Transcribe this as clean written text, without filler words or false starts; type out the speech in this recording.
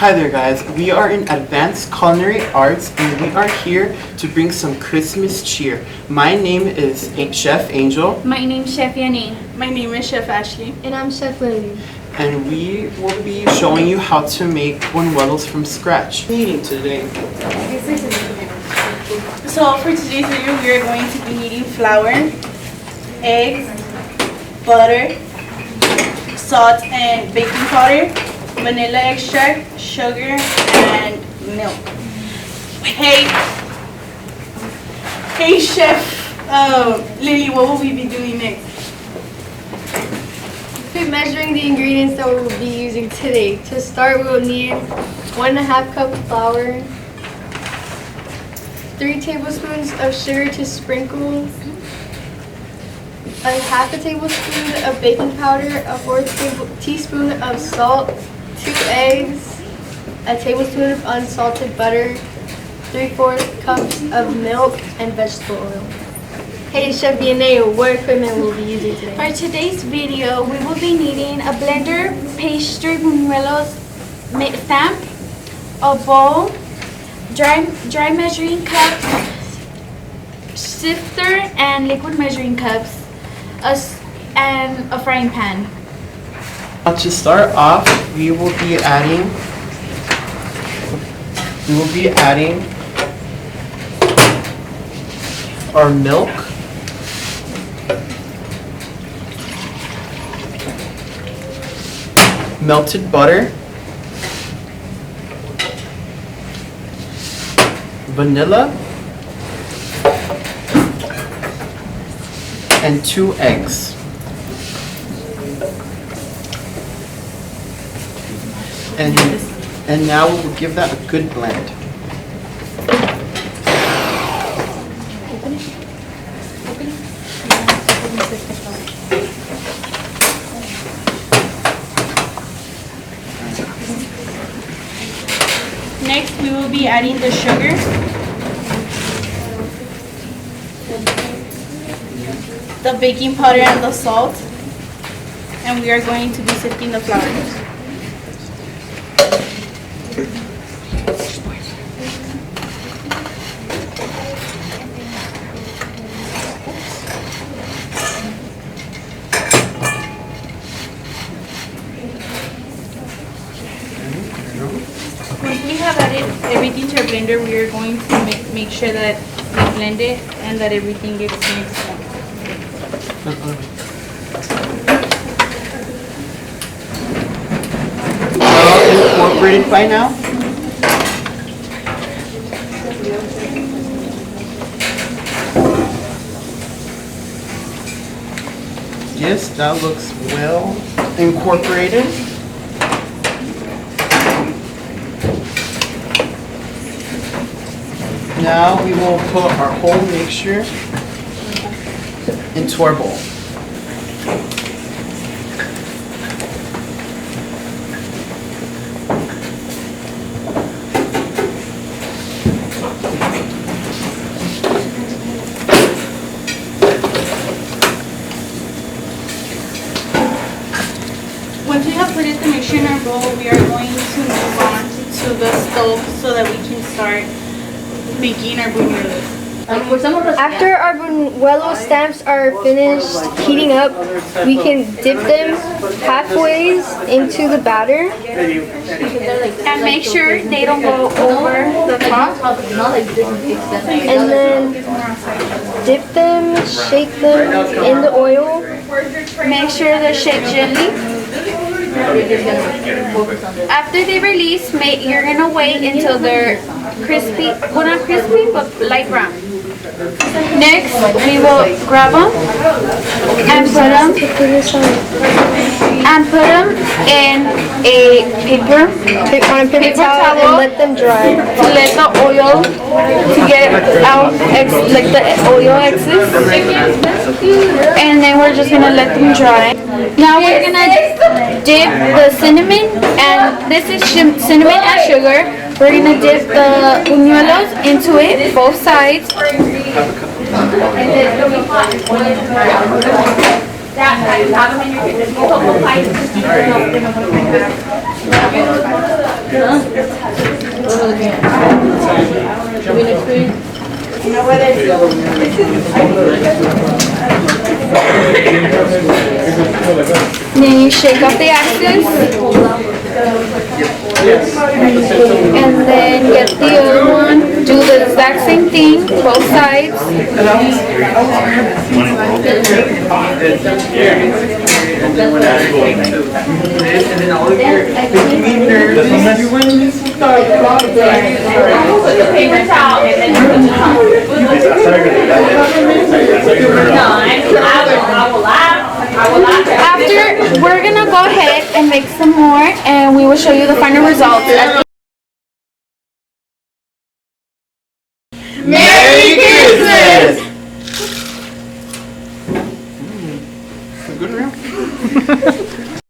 Hi there guys, we are in Advanced Culinary Arts and we are here to bring some Christmas cheer. My name is Chef Angel. My name is Chef Yanine. My name is Chef Ashley. And I'm Chef Lily. And we will be showing you how to make buñuelos from scratch. Eating today. So for today's video, we are going to be needing flour, eggs, butter, salt and baking powder, vanilla extract, sugar, and milk. Hey Chef Lily, what will we be doing next? We're measuring the ingredients that we will be using today. To start, we will need 1.5 cup of flour, 3 tablespoons of sugar to sprinkle, a half a tablespoon of baking powder, a 1/4 teaspoon of salt, 2 eggs, a tablespoon of unsalted butter, 3/4 cups of milk, and vegetable oil. Hey Chef Bunuelos, what equipment will we be using today? For today's video, we will be needing a blender, pastry Bunuelos stamp, a bowl, dry measuring cup, sifter and liquid measuring cups, and a frying pan. To start off, we will be adding our milk, melted butter, vanilla, and 2 eggs. And now we will give that a good blend. Next, we will be adding the sugar, the baking powder, and the salt, and we are going to be sifting the flour. Once we have added everything to our blender, we are going to make sure that we blend it and that everything gets mixed up. All incorporated by now? Yes, that looks well incorporated. Now we will put our whole mixture into our bowl. Once we have put the mixture in our bowl, we are going to move on to the stove so that we can start making our buñuelos. After our Bunuelos stamps are finished heating up, we can dip them halfway into the batter. And make sure they don't go over the top. And then dip them, shake them in the oil. Make sure they're shaped gently. After they release, you're gonna wait until they're crispy, well not crispy, but light brown. Next, we will grab them and put them in a paper towel and let them dry. to let the oil to get out like the oil excess, and then we're just gonna let them dry. Now we're gonna dip the cinnamon, and this is cinnamon and sugar. We're gonna dip the buñuelos into it, both sides. Then you shake off the excess. And then get the other one. Do the exact same thing, both sides. Paper towel and then After, we're gonna go ahead and make some more, and we will show you the final results. Merry Christmas! Good round.